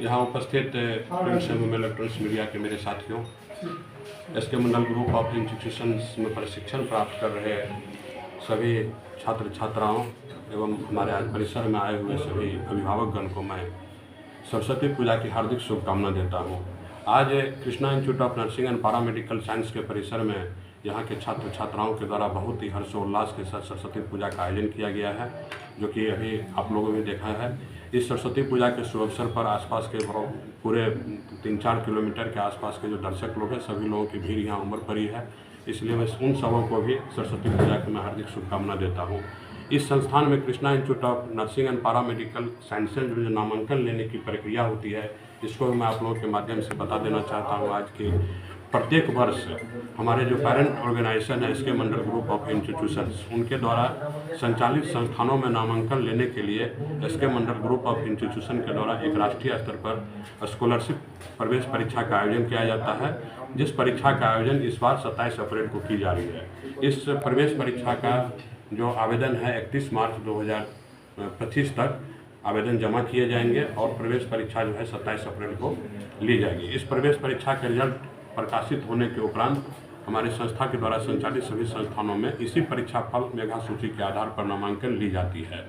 यहाँ उपस्थित प्रिंट एवं इलेक्ट्रॉनिक्स मीडिया के मेरे साथियों, SK Mandal group of institutions में प्रशिक्षण प्राप्त कर रहे सभी छात्र छात्राओं एवं हमारे आज परिसर में आए हुए सभी अभिभावकगण को मैं सरस्वती पूजा की हार्दिक शुभकामना देता हूँ। आज Krishna institute of nursing and paramedical science के परिसर में यहाँ के छात्र छात्राओं के द्वारा बहुत ही हर्षोल्लास के साथ सरस्वती पूजा का आयोजन किया गया है, जो कि अभी आप लोगों ने देखा है। इस सरस्वती पूजा के शुभ अवसर पर आसपास के पूरे 3-4 किलोमीटर के आसपास के जो दर्शक लोग हैं, सभी लोगों की भीड़ यहाँ उमड़ पड़ी है। इसलिए मैं उन सबों को भी सरस्वती पूजा की मैं हार्दिक शुभकामना देता हूँ। इस संस्थान में Krishna institute of nursing and paramedical sciences में जो नामांकन लेने की प्रक्रिया होती है, इसको मैं आप लोगों के माध्यम से बता देना चाहता हूँ। आज की प्रत्येक वर्ष हमारे जो पेरेंट ऑर्गेनाइजेशन है SK Mandal group of institutions, उनके द्वारा संचालित संस्थानों में नामांकन लेने के लिए SK Mandal group of institution के द्वारा एक राष्ट्रीय स्तर पर स्कॉलरशिप प्रवेश परीक्षा का आयोजन किया जाता है, जिस परीक्षा का आयोजन इस बार 27 अप्रैल को की जा रही है। इस प्रवेश परीक्षा का जो आवेदन है 31 मार्च 2025 तक आवेदन जमा किए जाएंगे और प्रवेश परीक्षा जो है 27 अप्रैल को ली जाएगी। इस प्रवेश परीक्षा के रिजल्ट प्रकाशित होने के उपरांत हमारी संस्था के द्वारा संचालित सभी संस्थानों में इसी परीक्षा फल मेधा सूची के आधार पर नामांकन ली जाती है।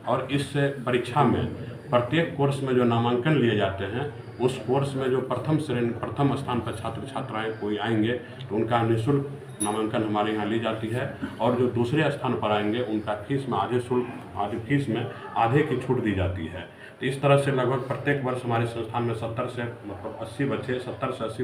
और इस परीक्षा में प्रत्येक कोर्स में जो नामांकन लिए जाते हैं, उस कोर्स में जो प्रथम स्थान पर छात्र छात्राएं कोई आएंगे तो उनका निःशुल्क नामांकन हमारे यहाँ ली जाती है, और जो दूसरे स्थान पर आएंगे उनका फीस में आधे की छूट दी जाती है। तो इस तरह से लगभग प्रत्येक वर्ष हमारे संस्थान में 70 से 80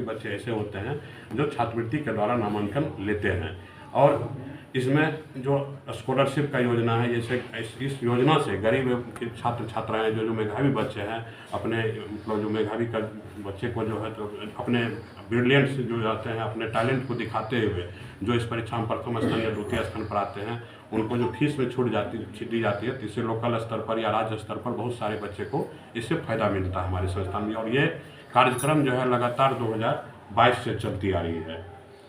बच्चे ऐसे होते हैं जो छात्रवृत्ति के द्वारा नामांकन लेते हैं। और इसमें जो स्कॉलरशिप का योजना है, जैसे इस योजना से गरीब के छात्र छात्राएं जो मेधावी बच्चे हैं, अपने मतलब जो मेधावी का बच्चे को जो है तो अपने ब्रिलियंट से जो जाते हैं, अपने टैलेंट को दिखाते हुए जो इस परीक्षा में प्रथम स्थान या द्वितीय स्थान पर आते हैं, उनको जो फीस में छूट दी जाती है, तो इससे लोकल स्तर पर या राज्य स्तर पर बहुत सारे बच्चे को इससे फ़ायदा मिलता है हमारे संस्थान में। और ये कार्यक्रम जो है लगातार 2022 से चलती आ रही है।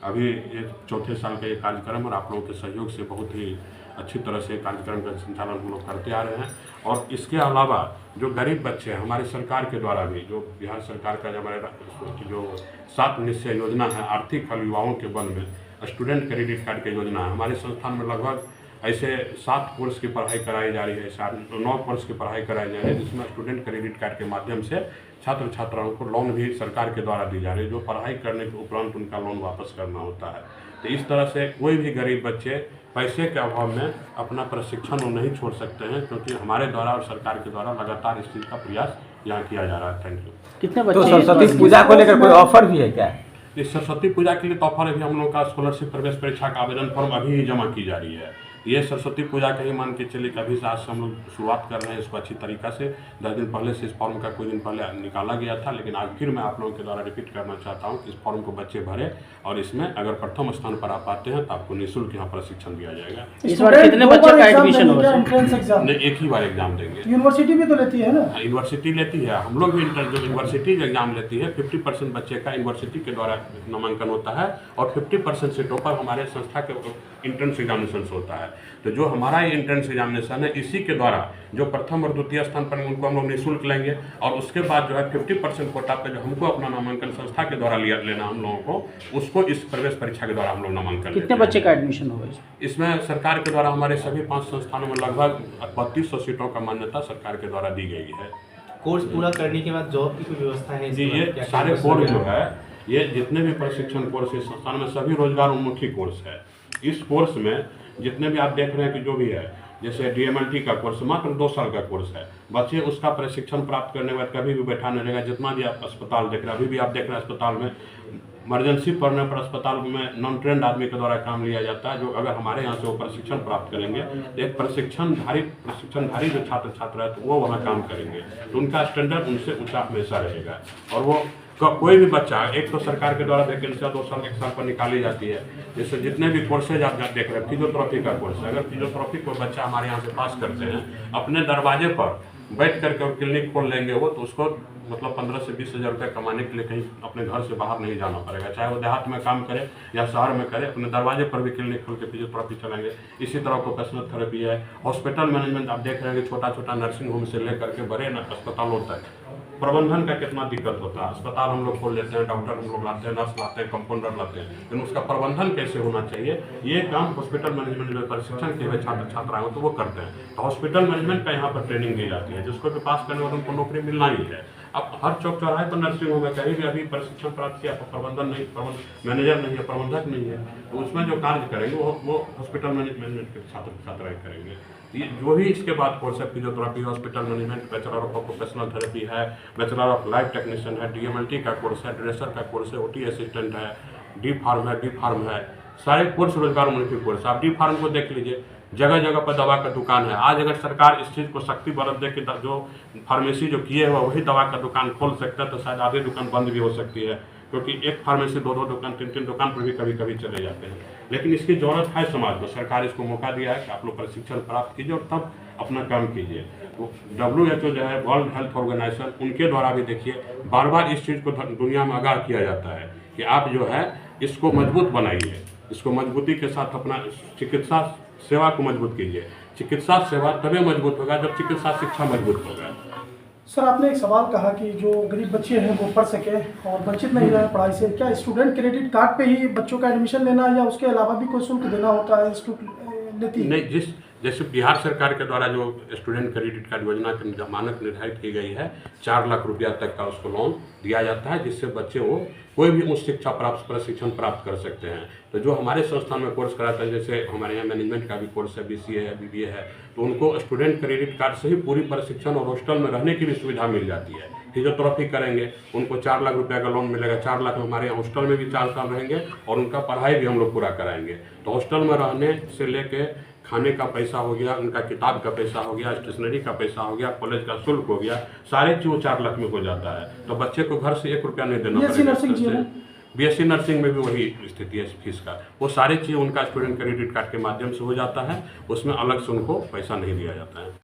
अभी ये चौथे साल का ये कार्यक्रम, और आप लोगों के सहयोग से बहुत ही अच्छी तरह से कार्यक्रम का संचालन हम लोग करते आ रहे हैं। और इसके अलावा जो गरीब बच्चे हैं, हमारी सरकार के द्वारा भी, जो बिहार सरकार का हमारे जो 7 निश्चय योजना है आर्थिक हल युवाओं के बल में, स्टूडेंट क्रेडिट कार्ड की योजना है, हमारे संस्थान में लगभग ऐसे 7 कोर्स की पढ़ाई कराई जा रही है, 9 कोर्स की पढ़ाई कराई जा रही है, जिसमें स्टूडेंट क्रेडिट कार्ड के माध्यम से छात्र छात्राओं को लोन भी सरकार के द्वारा दी जा रही है, जो पढ़ाई करने के उपरांत उनका लोन वापस करना होता है। तो इस तरह से कोई भी गरीब बच्चे पैसे के अभाव में अपना प्रशिक्षण वो नहीं छोड़ सकते हैं, क्योंकि हमारे द्वारा और सरकार के द्वारा लगातार इस चीज़ का प्रयास यहाँ किया जा रहा है। Thank you. कितने बच्चे तो सरस्वती पूजा को लेकर कोई ऑफर भी है क्या? इस सरस्वती पूजा के लिए तो ऑफर अभी हम लोग का स्कॉलरशिप प्रवेश परीक्षा का आवेदन फॉर्म अभी ही जमा की जा रही है। ये सरस्वती पूजा का ही मान के चलिए कि अभी से आज से हम लोग शुरुआत कर रहे हैं इसको अच्छी तरीक़ा से। 10 दिन पहले से इस फॉर्म का कुछ दिन पहले निकाला गया था, लेकिन आज फिर मैं आप लोगों के द्वारा रिपीट करना चाहता हूँ कि इस फॉर्म को बच्चे भरें, और इसमें अगर प्रथम स्थान पर आप पाते हैं तो आपको निःशुल्क यहाँ प्रशिक्षण दिया जाएगा। इस बार कितने बच्चे का एडमिशन होगा? नहीं, एक ही बार एग्जाम देंगे। यूनिवर्सिटी भी तो लेती है ना? यूनिवर्सिटी लेती है, हम लोग भी जो यूनिवर्सिटी एग्जाम लेती है, 50% बच्चे का यूनिवर्सिटी के द्वारा नामांकन होता है, और 50% से टॉपर हमारे संस्था के इंट्रेंस एग्जामिनेशन होता है। तो जो हमारा ये इंट्रेंस एग्जामिनेशन है, इसी के द्वारा जो प्रथम और द्वितीय स्थान पर उनको हम लोग निःशुल्क लेंगे, और उसके बाद जो है 50% कोटा पे जो हमको अपना नामांकन संस्था के द्वारा लेना हम लोगों को, उसको इस प्रवेश परीक्षा के द्वारा हम लोग नामांकन। कितने बच्चे का एडमिशन होगा इसमें? सरकार के द्वारा हमारे सभी 5 संस्थानों में लगभग 3200 सीटों का मान्यता सरकार के द्वारा दी गई है। कोर्स पूरा करने के बाद जॉब की कोई व्यवस्था है? जी, ये सारे कोर्स जो है, ये जितने भी प्रशिक्षण कोर्स इस संस्थान में सभी रोजगार उन्मुखी कोर्स है। इस कोर्स में जितने भी आप देख रहे हैं कि जो भी है, जैसे DMLT का कोर्स मात्र 2 साल का कोर्स है, बच्चे उसका प्रशिक्षण प्राप्त करने के बाद कभी भी बैठा नहीं रहेगा। जितना भी आप अस्पताल देख रहे हैं, अभी भी आप देख रहे हैं अस्पताल में इमरजेंसी पड़ने पर अस्पताल में नॉन ट्रेंड आदमी के द्वारा काम लिया जाता है, जो अगर हमारे यहाँ से वो प्रशिक्षण प्राप्त करेंगे, एक प्रशिक्षणधारी जो छात्र छात्रा है तो वो वहाँ काम करेंगे, तो उनका स्टैंडर्ड उनसे ऊँचा हमेशा रहेगा। और वो कोई भी बच्चा, एक तो सरकार के द्वारा वैकेंसी 2 साल 1 साल पर निकाली जाती है, जैसे जितने भी कोर्सेज आप देख रहे हैं, फिजियोथेरेपी का कोर्स है, अगर फिजियोथेरेपी को बच्चा हमारे यहाँ से पास करते हैं, अपने दरवाजे पर बैठ करके क्लिनिक खोल लेंगे वो, तो उसको मतलब 15 से 20 हज़ार रुपये कमाने के लिए कहीं अपने घर से बाहर नहीं जाना पड़ेगा, चाहे वो देहात में काम करे या शहर में करे, अपने दरवाजे पर भी क्लिनिक खोल के फिजियोथेरेपी चलाएंगे। इसी तरह प्रोफेशनल थेरेपी है। हॉस्पिटल मैनेजमेंट आप देख रहे हैं कि छोटा छोटा नर्सिंग होम से लेकर के बड़े अस्पतालों तक प्रबंधन का कितना दिक्कत होता है। अस्पताल हम लोग खोल लेते हैं, डॉक्टर हम लोग लाते हैं, नर्स लाते हैं, कंपाउंडर लाते हैं, लेकिन उसका प्रबंधन कैसे होना चाहिए ये काम हॉस्पिटल मैनेजमेंट जो प्रशिक्षण के हुए छात्र छात्राएं हो तो वो करते हैं। तो हॉस्पिटल मैनेजमेंट का यहाँ पर ट्रेनिंग दी जाती है, जिसको भी पास करने वाले उनको नौकरी मिलना ही है। अब हर चौक चौराहे पर नर्सिंग होगा, कहीं भी अभी प्रशिक्षण प्राप्त किया तो प्रबंधन नहीं, मैनेजर नहीं है, प्रबंधक नहीं है, तो उसमें जो कार्य करेंगे वो हॉस्पिटल मैनेजमेंट के छात्र छात्राएं करेंगे। ये जो भी इसके बाद कोर्स है, physiotherapy, hospital management, bachelor of occupational therapy है, बैचलर ऑफ लाइफ टेक्नीशियन है, DMLT का कोर्स है, ड्रेसर का कोर्स है, OT असिस्टेंट है, डी फार्म है, सारे कोर्स रोजगारोन्मुखी कोर्स। आप डी फार्म को देख लीजिए, जगह जगह पर दवा का दुकान है। आज अगर सरकार इस चीज़ को सख्ती बरत दे कि जो फार्मेसी जो किए हुआ वही दवा का दुकान खोल सकता है तो शायद आधे दुकान बंद भी हो सकती है, क्योंकि एक फार्मेसी 2-2 दुकान 3-3 दुकान पर भी कभी कभी चले जाते हैं। लेकिन इसकी ज़रूरत है समाज को, सरकार इसको मौका दिया है कि आप लोग प्रशिक्षण प्राप्त कीजिए और तब अपना काम कीजिए। तो WHO जो है, वर्ल्ड हेल्थ ऑर्गेनाइजेशन, उनके द्वारा भी देखिए बार बार इस चीज़ को दुनिया में आगाह किया जाता है कि आप जो है इसको मजबूत बनाइए, इसको मजबूती के साथ अपना चिकित्सा सेवा को मजबूत कीजिए। चिकित्सा सेवा तभी मजबूत होगा जब चिकित्सा शिक्षा मजबूत होगा। सर, आपने एक सवाल कहा कि जो गरीब बच्चे हैं वो पढ़ सके और वंचित नहीं रहे पढ़ाई से। क्या स्टूडेंट क्रेडिट कार्ड पे ही बच्चों का एडमिशन लेना है या उसके अलावा भी कोई शुल्क देना होता है इंस्टीट्यूट लेती है? नहीं, जैसे बिहार सरकार के द्वारा जो स्टूडेंट क्रेडिट कार्ड योजना की मानक निर्धारित की गई है, 4 लाख रुपया तक का उसको लोन दिया जाता है, जिससे बच्चे वो कोई भी उच्च शिक्षा प्रशिक्षण प्राप्त कर सकते हैं। तो जो हमारे संस्थान में कोर्स कराता है, जैसे हमारे यहाँ मैनेजमेंट का भी कोर्स है, BCA है, BBA है, तो उनको स्टूडेंट क्रेडिट कार्ड से ही पूरी प्रशिक्षण और हॉस्टल में रहने की भी सुविधा मिल जाती है। फिजियोथेरेपी करेंगे उनको 4 लाख रुपया का लोन मिलेगा। 4 लाख में हमारे हॉस्टल में भी 4 साल रहेंगे और उनका पढ़ाई भी हम लोग पूरा कराएंगे। तो हॉस्टल में रहने से लेके खाने का पैसा हो गया, उनका किताब का पैसा हो गया, स्टेशनरी का पैसा हो गया, कॉलेज का शुल्क हो गया, सारे चीज़ 4 लाख में हो जाता है। तो बच्चे को घर से 1 रुपया नहीं देना पड़ेगा। BSc नर्सिंग में भी वही स्थिति है फीस का, वो सारी चीज़ उनका स्टूडेंट क्रेडिट कार्ड के माध्यम से हो जाता है, उसमें अलग से उनको पैसा नहीं दिया जाता है।